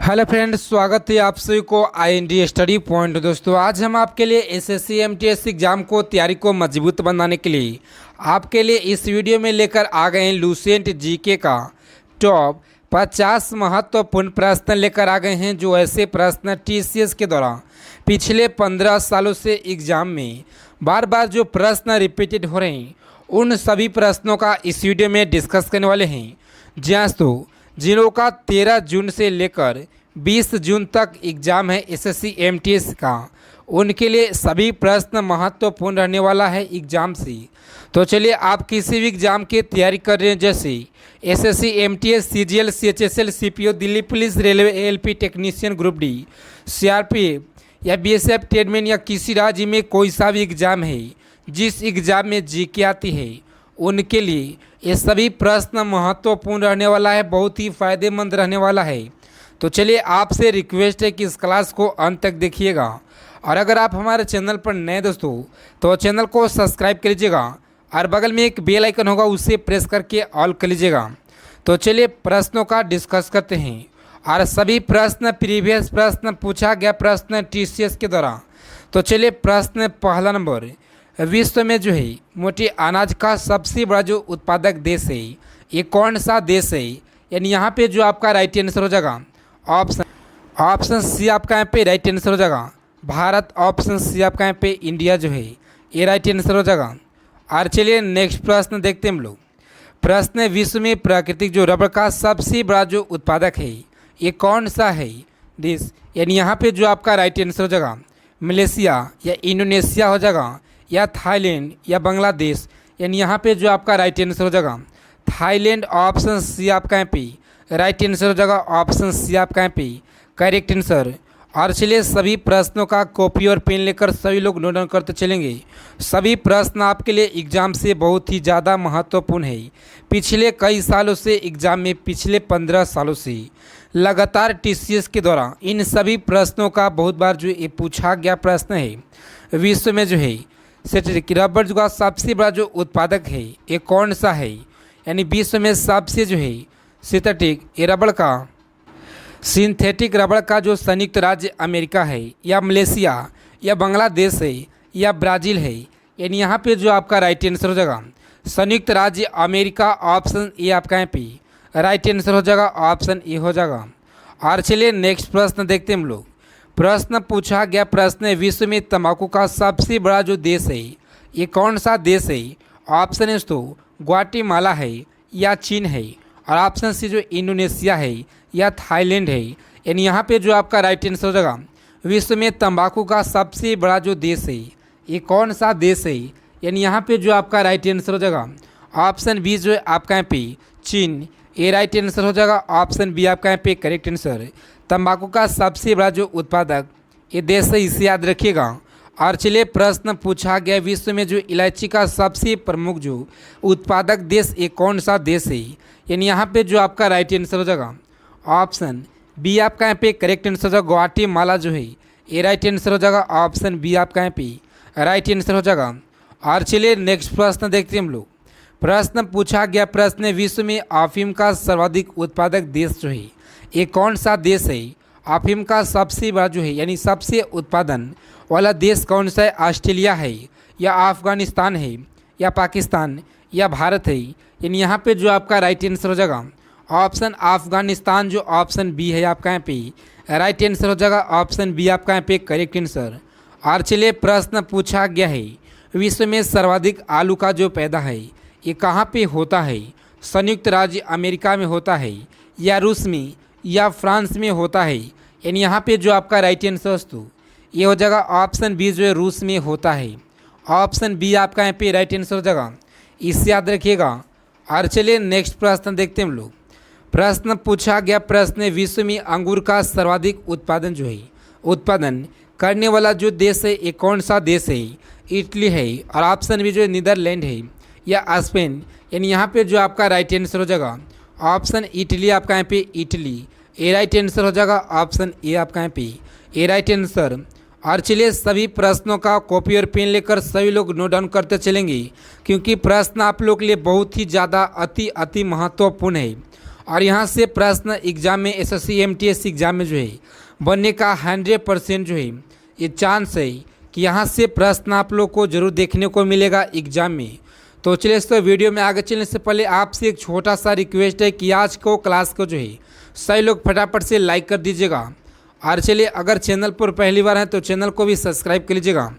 Hello friends, स्वागत है आप सभी को आईएनडी स्टडी पॉइंट। दोस्तों, आज हम आपके लिए एसएससी एमटीएस एग्जाम को तैयारी को मजबूत बनाने के लिए आपके लिए इस वीडियो में लेकर आ गए हैं लुसेंट जीके का टॉप 50 महत्वपूर्ण प्रश्न लेकर आ गए हैं। जो ऐसे प्रश्न टीसीएस के दौरान पिछले 15 सालों से एग्जाम में बार बार जो प्रश्न रिपीटेड हो रहे हैं, उन सभी प्रश्नों का इस वीडियो में डिस्कस करने वाले हैं। जी हाँ दोस्तों, जिनों का 13 जून से लेकर 20 जून तक एग्ज़ाम है एसएससी एमटीएस का, उनके लिए सभी प्रश्न महत्वपूर्ण रहने वाला है एग्ज़ाम से। तो चलिए, आप किसी भी एग्ज़ाम की तैयारी कर रहे हैं, जैसे SSC MTS, CGL, CHSL, CPO, Delhi police, railway, ALP technician, group D, CRPF या बीएसएफ, ट्रेडमैन या किसी राज्य में कोई सा भी एग्ज़ाम है जिस एग्ज़ाम में जीके आती है, उनके लिए ये सभी प्रश्न महत्वपूर्ण रहने वाला है, बहुत ही फ़ायदेमंद रहने वाला है। तो चलिए, आपसे रिक्वेस्ट है कि इस क्लास को अंत तक देखिएगा, और अगर आप हमारे चैनल पर नए दोस्तों तो चैनल को सब्सक्राइब कर लीजिएगा, और बगल में एक बेल आइकन होगा, उसे प्रेस करके ऑल कर लीजिएगा। तो चलिए, प्रश्नों का डिस्कस करते हैं, और सभी प्रश्न प्रीवियस प्रश्न पूछा गया प्रश्न टीसीएस के दौरान। तो चलिए, प्रश्न पहला नंबर, विश्व में जो है मोटे अनाज का सबसे बड़ा जो उत्पादक देश है, ये कौन सा देश है? यानी यहाँ पे जो आपका राइट आंसर हो जाएगा ऑप्शन सी आपका यहाँ पे राइट आंसर हो जाएगा भारत। ऑप्शन सी आपका यहाँ पे इंडिया जो है ये राइट आंसर हो जाएगा। और चलिए, नेक्स्ट प्रश्न देखते हैं हम लोग। प्रश्न, विश्व में प्राकृतिक जो रबड़ का सबसे बड़ा जो उत्पादक है, ये कौन सा है देश? यानी यहाँ पे जो आपका राइट आंसर हो जाएगा मलेशिया या इंडोनेशिया हो जाएगा, या थाईलैंड या बांग्लादेश। यानी यहाँ पे जो आपका राइट आंसर हो जाएगा थाईलैंड। ऑप्शन सी आपका यहाँ पे राइट आंसर हो जाएगा। ऑप्शन सी आपका यहाँ पे करेक्ट आंसर। और चलिए, सभी प्रश्नों का कॉपी और पेन लेकर सभी लोग नोट डाउन करते चलेंगे। सभी प्रश्न आपके लिए एग्जाम से बहुत ही ज़्यादा महत्वपूर्ण है। पिछले कई सालों से एग्जाम में, पिछले 15 सालों से लगातार टीसीएस के दौरान इन सभी प्रश्नों का बहुत बार जो ये पूछा गया प्रश्न है, विश्व में जो है सिंथेटिक रबड़ का सबसे बड़ा जो उत्पादक है, ये कौन सा है? यानी विश्व में सबसे जो है सिंथेटिक रबड़ का जो संयुक्त राज्य अमेरिका है, या मलेशिया या बांग्लादेश है, या ब्राज़ील है? यानी यहाँ पे जो आपका राइट आंसर हो जाएगा संयुक्त राज्य अमेरिका। ऑप्शन ए आपका यहाँ पे राइट आंसर हो जाएगा। ऑप्शन ए हो जाएगा। और चलिए, नेक्स्ट प्रश्न देखते हैं हम लोग। प्रश्न पूछा गया प्रश्न है, विश्व में तंबाकू का सबसे बड़ा जो देश है, ये कौन सा देश है? ऑप्शन है तो ग्वाटेमाला है, या चीन है, और ऑप्शन सी जो इंडोनेशिया है, या थाईलैंड है। यानी यहाँ पे जो आपका राइट आंसर हो जाएगा विश्व में तंबाकू का सबसे बड़ा जो देश है, ये कौन सा देश है? यानी यहाँ पे जो आपका राइट आंसर हो जाएगा ऑप्शन बी जो है आपका यहाँ पे चीन, ये राइट आंसर हो जाएगा। ऑप्शन बी आपका यहाँ पे करेक्ट आंसर। तंबाकू का सबसे बड़ा जो उत्पादक ये देश है, इसे याद रखिएगा। और चलिए, प्रश्न पूछा गया, विश्व में जो इलायची का सबसे प्रमुख जो उत्पादक देश, ये कौन सा देश है? यानी यहाँ पे जो आपका राइट आंसर हो जाएगा ऑप्शन बी आपका यहाँ पे करेक्ट आंसर हो जाएगा। ग्वाटेमाला जो है ये राइट आंसर हो जाएगा। ऑप्शन बी आपका यहाँ पे राइट आंसर हो जाएगा। और चलिए, नेक्स्ट प्रश्न देखते हैं हम लोग। प्रश्न पूछा गया प्रश्न, विश्व में अफीम का सर्वाधिक उत्पादक देश जो है, ये कौन सा देश है? अफीम का सबसे बड़ा जो है यानी सबसे उत्पादन वाला देश कौन सा है? ऑस्ट्रेलिया है, या अफगानिस्तान है, या पाकिस्तान, या भारत है? यानी यहाँ पे जो आपका राइट आंसर हो जाएगा ऑप्शन अफगानिस्तान, जो ऑप्शन बी है आपका यहाँ पे राइट आंसर हो जाएगा। ऑप्शन बी आपका यहाँ पे करेक्ट आंसर। और चलिए, प्रश्न पूछा गया है, विश्व में सर्वाधिक आलू का जो पैदा है, ये कहाँ पे होता है? संयुक्त राज्य अमेरिका में होता है, या रूस में, या फ्रांस में होता है? यानी यहाँ पे जो आपका राइट आंसर दोस्तों ये हो जाएगा ऑप्शन बी जो है रूस में होता है। ऑप्शन बी आपका यहाँ पे राइट आंसर हो जाएगा, इसे याद रखिएगा। और चलिए, नेक्स्ट प्रश्न देखते हैं हम लोग। प्रश्न पूछा गया प्रश्न, विश्व में अंगूर का सर्वाधिक उत्पादन करने वाला जो देश है, ये कौन सा देश है? इटली है, और ऑप्शन बी जो है नीदरलैंड है, या स्पेन? यानी यहाँ पे जो आपका राइट आंसर हो जाएगा ऑप्शन इटली आपका यहाँ पे इटली, ए राइट आंसर हो जाएगा। ऑप्शन ए आपका यहाँ पे ए राइट आंसर। और चलिए, सभी प्रश्नों का कॉपी और पेन लेकर सभी लोग नोट डाउन करते चलेंगे, क्योंकि प्रश्न आप लोग के लिए बहुत ही ज़्यादा अति महत्वपूर्ण है। और यहाँ से प्रश्न एग्जाम में एसएससी एमटीएस एग्जाम में जो है बनने का 100% जो है ये चांस है कि यहाँ से प्रश्न आप लोग को जरूर देखने को मिलेगा एग्जाम में। तो चलिए इस वीडियो में आगे चलने से पहले आपसे एक छोटा सा रिक्वेस्ट है कि आज को क्लास को जो है सभी लोग फटाफट से लाइक कर दीजिएगा। और चलिए अगर चैनल पर पहली बार है तो चैनल को भी सब्सक्राइब कर लीजिएगा।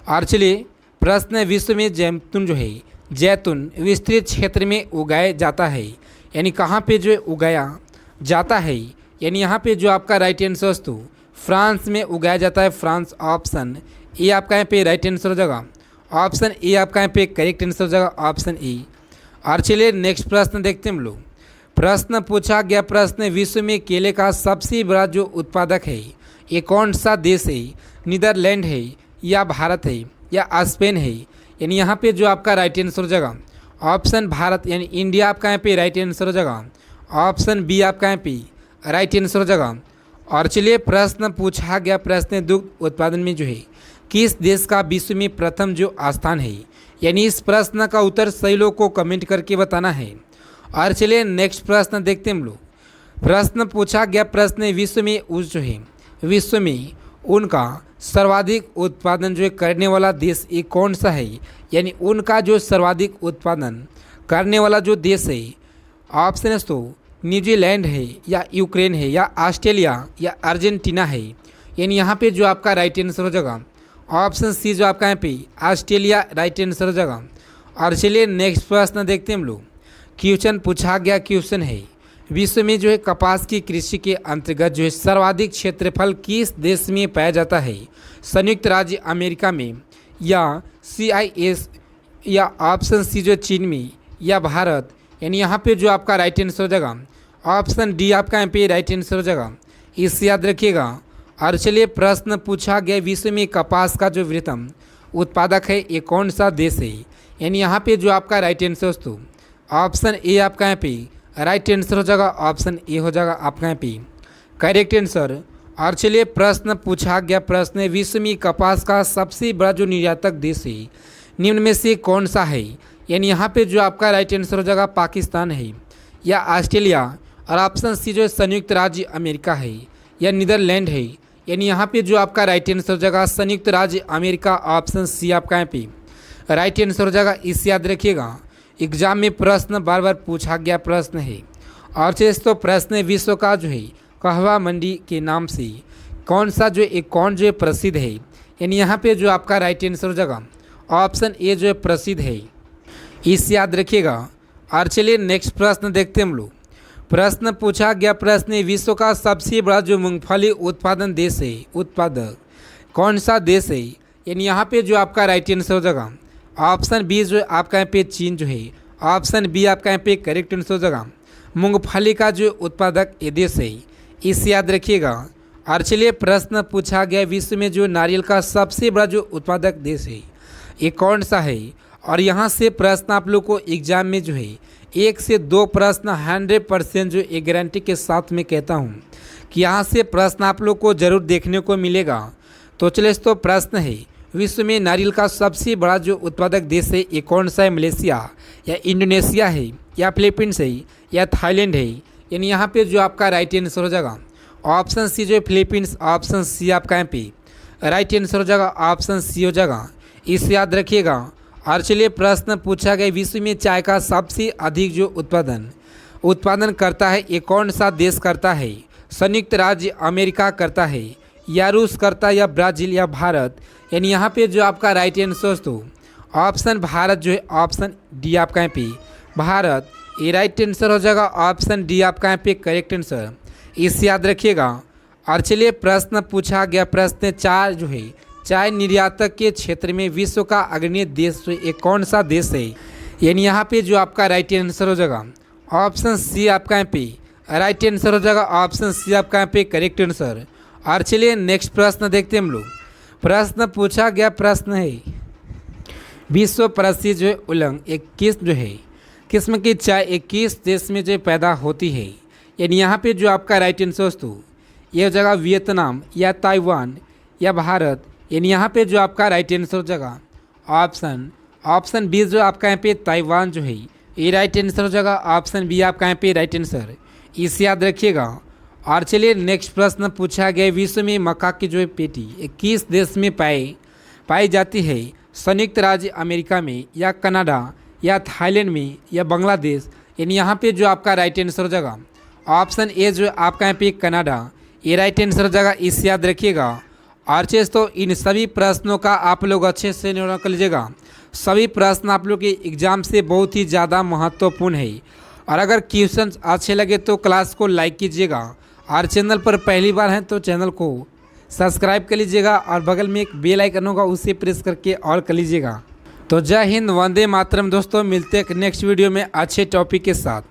और चलिए प्रश्न है, विश्व में जैतून जो है जैतून विस्तृत क्षेत्र में उगाया जाता है, यानी कहाँ पे जो है उगाया जाता है, यानी यहाँ पे जो आपका राइट आंसर दोस्तों फ्रांस में उगाया जाता है। फ्रांस ऑप्शन ए आपका यहाँ पे राइट आंसर हो जाएगा। ऑप्शन ए आपका यहाँ पे करेक्ट आंसर हो जाएगा, ऑप्शन ए। और चलिए नेक्स्ट प्रश्न देखते हैं हम लोग। प्रश्न पूछा गया प्रश्न, विश्व में केले का सबसे बड़ा जो उत्पादक है ये कौन सा देश है? नीदरलैंड है या भारत है या स्पेन है? यानी यहाँ पे जो आपका राइट आंसर हो जाएगा ऑप्शन भारत यानी इंडिया आपका यहाँ पे राइट आंसर हो जाएगा। ऑप्शन बी आपका यहाँ पे राइट आंसर हो जाएगा। और चलिए प्रश्न पूछा गया प्रश्न, दुग्ध उत्पादन में जो है किस देश का विश्व में प्रथम जो स्थान है? यानी इस प्रश्न का उत्तर सही लोग को कमेंट करके बताना है। और चलिए नेक्स्ट प्रश्न देखते हैं हम लोग। प्रश्न पूछा गया प्रश्न, विश्व में उस जो है विश्व में उनका सर्वाधिक उत्पादन जो है करने वाला देश ये कौन सा है? यानी उनका जो सर्वाधिक उत्पादन करने वाला जो देश है ऑप्शन तो न्यूजीलैंड है या यूक्रेन है या ऑस्ट्रेलिया या अर्जेंटीना है। यानी यहाँ पे जो आपका राइट आंसर हो जाएगा ऑप्शन सी जो आपका यहाँ पे ऑस्ट्रेलिया राइट आंसर हो जाएगा। और चलिए नेक्स्ट प्रश्न देखते हैं हम लोग। क्वेश्चन पूछा गया क्वेश्चन है, विश्व में जो है कपास की कृषि के अंतर्गत जो है सर्वाधिक क्षेत्रफल किस देश में पाया जाता है? संयुक्त राज्य अमेरिका में या CIS या ऑप्शन सी जो चीन में या भारत? यानी यहाँ पे जो आपका राइट आंसर हो जाएगा ऑप्शन डी आपका यहाँ पे राइट आंसर हो जाएगा, इसे याद रखिएगा। और चलिए प्रश्न पूछा गया, विश्व में कपास का जो वृहत्तम उत्पादक है ये कौन सा देश है? यानी यहाँ पे जो आपका राइट आंसर दोस्तों ऑप्शन ए आपका यहाँ पे राइट आंसर हो जाएगा, ऑप्शन ए हो जाएगा आपका यहाँ पे करेक्ट आंसर। और चलिए प्रश्न पूछा गया प्रश्न, विश्व में कपास का सबसे बड़ा जो निर्यातक देश है निम्न में से कौन सा है? यानी यहाँ पे जो आपका राइट आंसर हो जाएगा पाकिस्तान है या ऑस्ट्रेलिया, और ऑप्शन सी जो संयुक्त राज्य अमेरिका है या नीदरलैंड है। यानी यहाँ पे जो आपका राइट आंसर हो जाएगा संयुक्त राज्य अमेरिका, ऑप्शन सी आपका यहाँ पे राइट आंसर हो जाएगा, इसे याद रखिएगा। एग्जाम में प्रश्न बार बार पूछा गया प्रश्न है। और तो प्रश्न, विश्व का जो है कहवा मंडी के नाम से कौन सा जो एक कौन जो है प्रसिद्ध है? यानी यहाँ पे जो आपका राइट आंसर हो जाएगा ऑप्शन ए जो है प्रसिद्ध है, इसे याद रखिएगा। और चलिए नेक्स्ट प्रश्न देखते हैं हम लोग। प्रश्न पूछा गया प्रश्न, विश्व का सबसे बड़ा जो मूंगफली उत्पादन देश है उत्पादक कौन सा देश है? यानी यहाँ पे जो आपका राइट आंसर हो जाएगा ऑप्शन बी जो आपका यहाँ पे चीन जो है, ऑप्शन बी आपका यहाँ पे करेक्ट आंसर हो जाएगा। मूंगफली का जो उत्पादक ये देश है, इसे याद रखिएगा। और चलिए प्रश्न पूछा गया, विश्व में जो नारियल का सबसे बड़ा जो उत्पादक देश है ये कौन सा है? और यहाँ से प्रश्न आप लोग को एग्जाम में जो है 1 से 2 प्रश्न 100% जो एक गारंटी के साथ में कहता हूँ कि यहाँ से प्रश्न आप लोग को जरूर देखने को मिलेगा। तो चलिए तो प्रश्न है, विश्व में नारियल का सबसे बड़ा जो उत्पादक देश है ये कौन सा है? मलेशिया या इंडोनेशिया है या फिलीपींस है या थाईलैंड है? यानी यहाँ पे जो आपका राइट आंसर हो जाएगा ऑप्शन सी जो है फिलीपींस, ऑप्शन सी आपका यहाँ पे राइट आंसर हो जाएगा, ऑप्शन सी हो जाएगा, इसे याद रखिएगा। और चलिए प्रश्न पूछा गया, विश्व में चाय का सबसे अधिक जो उत्पादन करता है ये कौन सा देश करता है? संयुक्त राज्य अमेरिका करता है या रूस करता है या ब्राज़ील या भारत? यानी यहाँ पे जो आपका राइट आंसर दोस्तों ऑप्शन भारत जो है, ऑप्शन डी आपका यहाँ पे भारत ये राइट आंसर हो जाएगा, ऑप्शन डी आपका यहाँ पे करेक्ट आंसर, इसे याद रखिएगा। और चलिए प्रश्न पूछा गया प्रश्न, चाय जो है चाय निर्यातक के क्षेत्र में विश्व का अग्रणी देश ये कौन सा देश है? यानी यहाँ पे जो आपका राइट आंसर हो जाएगा ऑप्शन सी आपका यहाँ पे राइट आंसर हो जाएगा, ऑप्शन सी आपका यहाँ पे करेक्ट आंसर। और चलिए नेक्स्ट प्रश्न देखते हैं हम लोग। प्रश्न पूछा गया प्रश्न है, विश्व प्रसिद्ध जो है उलंग एक किस्म की चाय 21 देश में जो पैदा होती है? यानी यहाँ पे जो आपका राइट आंसर दोस्तों ये हो जाएगा वियतनाम या ताइवान या भारत? यानी यहाँ पे जो आपका राइट आंसर हो जाएगा ऑप्शन बी जो आपका यहाँ पे ताइवान जो है ये राइट आंसर हो जाएगा, ऑप्शन बी आपका यहाँ पे राइट आंसर, इसे याद रखिएगा। और चलिए नेक्स्ट प्रश्न पूछा गया, विश्व में मक्का की जो है पेटी किस देश में पाई जाती है? संयुक्त राज्य अमेरिका में, या कनाडा, या थाईलैंड में, या बांग्लादेश? यानी यहाँ पे जो आपका राइट आंसर हो जाएगा ऑप्शन ए जो आपका यहाँ पे कनाडा, ये राइट आंसर हो जाएगा, इसे याद रखिएगा। और चीज़ तो इन सभी प्रश्नों का आप लोग अच्छे से निर्णय कर लीजिएगा। सभी प्रश्न आप लोग के एग्जाम से बहुत ही ज़्यादा महत्वपूर्ण है। और अगर क्वेश्चन अच्छे लगे तो क्लास को लाइक कीजिएगा, और चैनल पर पहली बार हैं तो चैनल को सब्सक्राइब कर लीजिएगा, और बगल में एक बेल आइकन होगा उसे प्रेस करके ऑल कर लीजिएगा। तो जय हिंद, वंदे मातरम दोस्तों, मिलते हैं नेक्स्ट वीडियो में अच्छे टॉपिक के साथ।